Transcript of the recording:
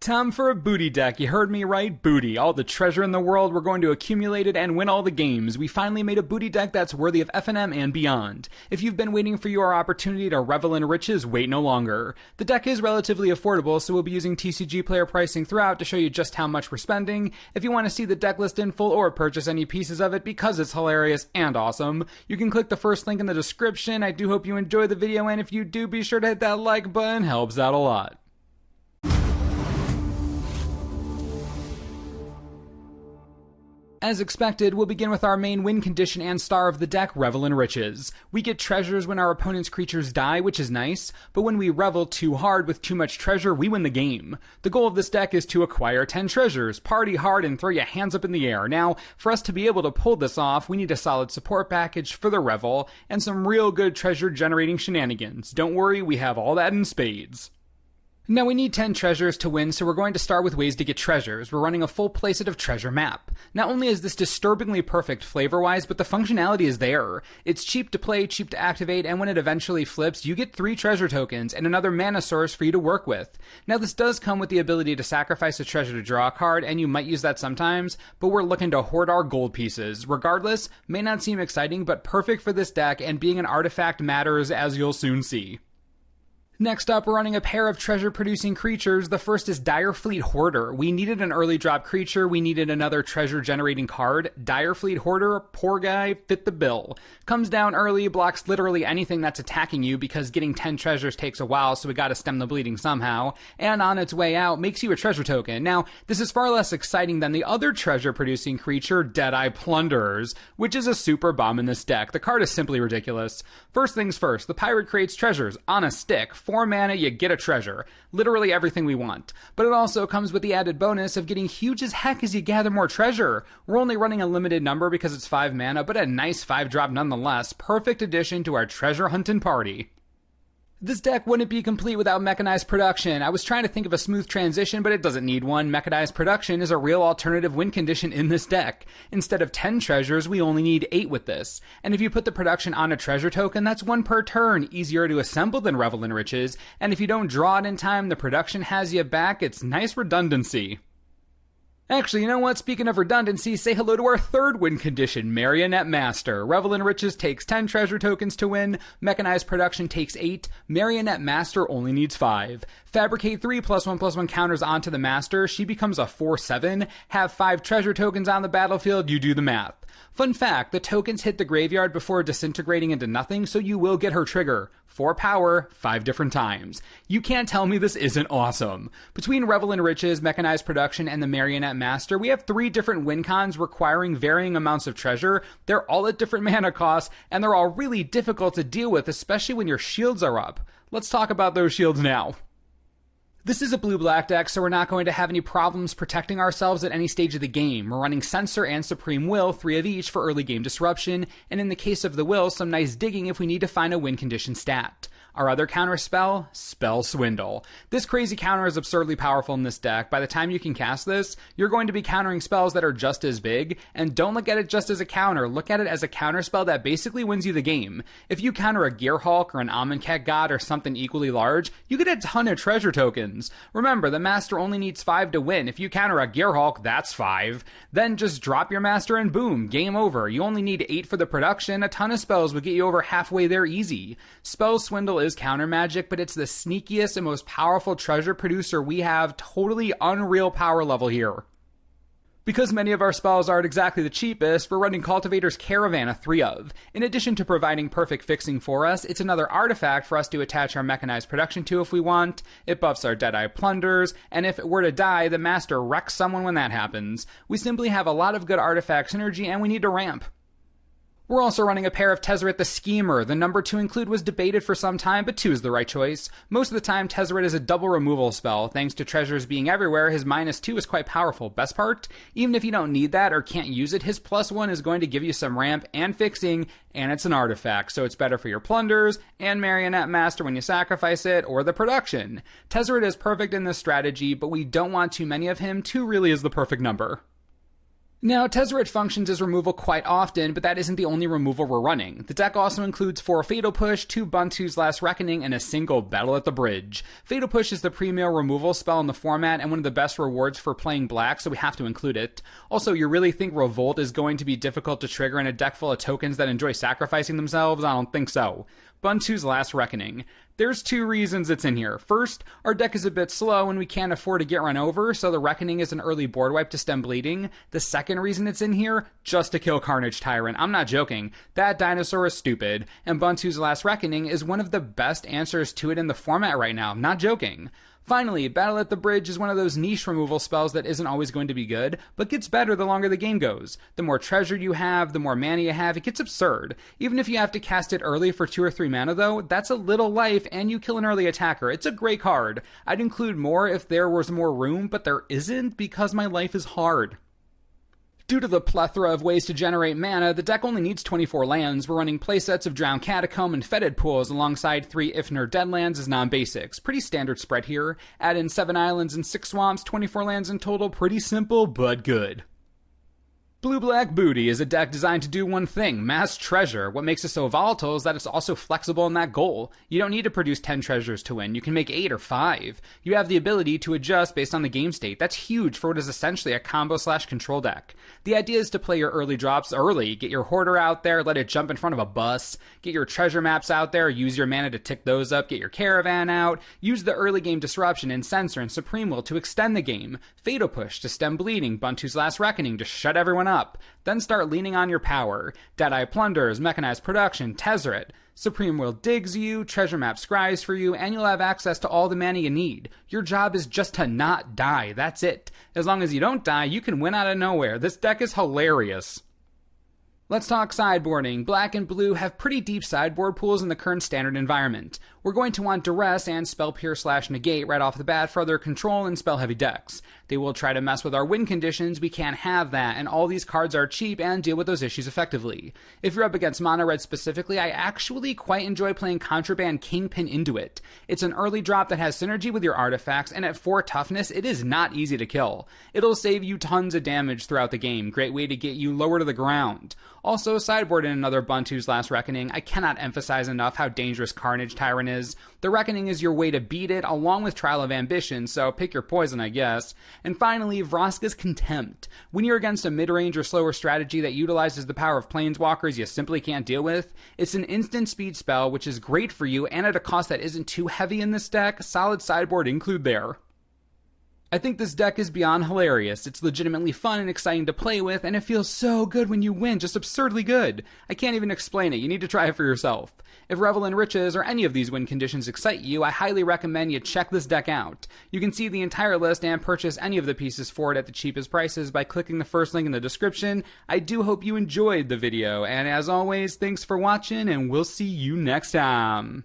Time for a booty deck. You heard me right, booty. All the treasure in the world, we're going to accumulate it and win all the games. We finally made a booty deck that's worthy of FNM and beyond. If you've been waiting for your opportunity to revel in riches, wait no longer. The deck is relatively affordable, so we'll be using TCG player pricing throughout to show you just how much we're spending. If you want to see the deck list in full or purchase any pieces of it because it's hilarious and awesome, you can click the first link in the description. I do hope you enjoy the video, and if you do, be sure to hit that like button. Helps out a lot. As expected, we'll begin with our main win condition and star of the deck, Revel in Riches. We get treasures when our opponent's creatures die, which is nice, but when we revel too hard with too much treasure, we win the game. The goal of this deck is to acquire 10 treasures, party hard, and throw your hands up in the air. Now, for us to be able to pull this off, we need a solid support package for the Revel, and some real good treasure generating shenanigans. Don't worry, we have all that in spades. Now we need 10 treasures to win, so we're going to start with ways to get treasures. We're running a full playset of Treasure Map. Not only is this disturbingly perfect flavor-wise, but the functionality is there. It's cheap to play, cheap to activate, and when it eventually flips, you get 3 treasure tokens and another mana source for you to work with. Now this does come with the ability to sacrifice a treasure to draw a card, and you might use that sometimes, but we're looking to hoard our gold pieces. Regardless, may not seem exciting, but perfect for this deck, and being an artifact matters, as you'll soon see. Next up, we're running a pair of treasure-producing creatures. The first is Direfleet Hoarder. We needed an early drop creature, we needed another treasure-generating card. Direfleet Hoarder, poor guy, fit the bill. Comes down early, blocks literally anything that's attacking you because getting 10 treasures takes a while, so we gotta stem the bleeding somehow. And on its way out, makes you a treasure token. Now, this is far less exciting than the other treasure-producing creature, Deadeye Plunderers, which is a super bomb in this deck. The card is simply ridiculous. First things first, the pirate creates treasures on a stick. 4 mana, you get a treasure. Literally everything we want. But it also comes with the added bonus of getting huge as heck as you gather more treasure. We're only running a limited number because it's 5 mana, but a nice 5-drop nonetheless. Perfect addition to our treasure hunting party. This deck wouldn't be complete without Mechanized Production. I was trying to think of a smooth transition, but it doesn't need one. Mechanized Production is a real alternative win condition in this deck. Instead of 10 treasures, we only need 8 with this. And if you put the production on a treasure token, that's 1 per turn, easier to assemble than Revel in Riches. And if you don't draw it in time, the production has you back. It's nice redundancy. Actually, you know what? Speaking of redundancy, say hello to our third win condition, Marionette Master. Revel in Riches takes 10 treasure tokens to win. Mechanized Production takes 8. Marionette Master only needs 5. Fabricate 3 +1/+1 counters onto the Master. She becomes a 4/7. Have 5 treasure tokens on the battlefield. You do the math. Fun fact, the tokens hit the graveyard before disintegrating into nothing, so you will get her trigger. 4 power, 5 different times. You can't tell me this isn't awesome. Between Revel in Riches, Mechanized Production, and the Marionette Master, we have 3 different win cons requiring varying amounts of treasure. They're all at different mana costs, and they're all really difficult to deal with, especially when your shields are up. Let's talk about those shields now. This is a blue-black deck, so we're not going to have any problems protecting ourselves at any stage of the game. We're running Censor and Supreme Will, 3 of each for early game disruption, and in the case of the Will, some nice digging if we need to find a win condition stat. Our other counter spell, Spell Swindle. This crazy counter is absurdly powerful in this deck. By the time you can cast this, you're going to be countering spells that are just as big, and don't look at it just as a counter, look at it as a counter spell that basically wins you the game. If you counter a Gearhulk or an Amonkhet God or something equally large, you get a ton of treasure tokens. Remember, the Master only needs 5 to win. If you counter a Gearhulk, that's 5. Then just drop your Master and boom, game over. You only need 8 for the production. A ton of spells would get you over halfway there easy. Spell Swindle is counter magic, but it's the sneakiest and most powerful treasure producer we have. Totally unreal power level here. Because many of our spells aren't exactly the cheapest, we're running Cultivator's Caravan, a 3 of. In addition to providing perfect fixing for us, it's another artifact for us to attach our Mechanized Production to if we want. It buffs our Deadeye Plunderers, and if it were to die, the Master wrecks someone when that happens. We simply have a lot of good artifact synergy, and we need to ramp. We're also running a pair of Tezzeret the Schemer. The number to include was debated for some time, but 2 is the right choice. Most of the time, Tezzeret is a double removal spell. Thanks to treasures being everywhere, his -2 is quite powerful. Best part? Even if you don't need that or can't use it, his +1 is going to give you some ramp and fixing, and it's an artifact, so it's better for your Plunders and Marionette Master when you sacrifice it, or the production. Tezzeret is perfect in this strategy, but we don't want too many of him. 2 really is the perfect number. Now, Tezzeret functions as removal quite often, but that isn't the only removal we're running. The deck also includes 4 Fatal Push, 2 Buntu's Last Reckoning, and a single Battle at the Bridge. Fatal Push is the premier removal spell in the format and one of the best rewards for playing black, so we have to include it. Also, you really think Revolt is going to be difficult to trigger in a deck full of tokens that enjoy sacrificing themselves? I don't think so. Buntu's Last Reckoning. There's 2 reasons it's in here. First, our deck is a bit slow and we can't afford to get run over, so the Reckoning is an early board wipe to stem bleeding. The second reason it's in here, just to kill Carnage Tyrant. I'm not joking. That dinosaur is stupid, and Buntu's Last Reckoning is one of the best answers to it in the format right now. I'm not joking. Finally, Battle at the Bridge is one of those niche removal spells that isn't always going to be good, but gets better the longer the game goes. The more treasure you have, the more mana you have, it gets absurd. Even if you have to cast it early for 2 or 3 mana though, that's a little life and you kill an early attacker. It's a great card. I'd include more if there was more room, but there isn't because my life is hard. Due to the plethora of ways to generate mana, the deck only needs 24 lands. We're running playsets of Drowned Catacomb and Fetid Pools alongside 3 Ifnir Deadlands as non-basics. Pretty standard spread here. Add in 7 islands and 6 swamps, 24 lands in total. Pretty simple, but good. Blue-Black Booty is a deck designed to do one thing, mass treasure. What makes it so volatile is that it's also flexible in that goal. You don't need to produce 10 treasures to win, you can make 8 or 5. You have the ability to adjust based on the game state. That's huge for what is essentially a combo/control deck. The idea is to play your early drops early, get your Hoarder out there, let it jump in front of a bus, get your treasure maps out there, use your mana to tick those up, get your Caravan out, use the early game disruption in Censor and Supreme Will to extend the game, Fatal Push to stem bleeding, Buntu's Last Reckoning to shut everyone up. Then start leaning on your power. Deadeye Plunders, Mechanized Production, Tezzeret. Supreme Will digs you, Treasure Map scries for you, and you'll have access to all the mana you need. Your job is just to not die, that's it. As long as you don't die, you can win out of nowhere. This deck is hilarious. Let's talk sideboarding. Black and blue have pretty deep sideboard pools in the current standard environment. We're going to want Duress and Spell Pierce/Negate right off the bat for other control and spell heavy decks. They will try to mess with our win conditions, we can't have that, and all these cards are cheap and deal with those issues effectively. If you're up against Mono Red specifically, I actually quite enjoy playing Contraband Kingpin into it. It's an early drop that has synergy with your artifacts, and at 4 toughness, it is not easy to kill. It'll save you tons of damage throughout the game, great way to get you lower to the ground. Also, sideboard in another Buntu's Last Reckoning. I cannot emphasize enough how dangerous Carnage Tyrant is. The Reckoning is your way to beat it, along with Trial of Ambition, so pick your poison, I guess. And finally, Vraska's Contempt. When you're against a mid-range or slower strategy that utilizes the power of Planeswalkers you simply can't deal with, it's an instant speed spell, which is great for you, and at a cost that isn't too heavy in this deck. Solid sideboard include there. I think this deck is beyond hilarious. It's legitimately fun and exciting to play with, and it feels so good when you win, just absurdly good. I can't even explain it, you need to try it for yourself. If Revel and Riches or any of these win conditions excite you, I highly recommend you check this deck out. You can see the entire list and purchase any of the pieces for it at the cheapest prices by clicking the first link in the description. I do hope you enjoyed the video, and as always, thanks for watching, and we'll see you next time.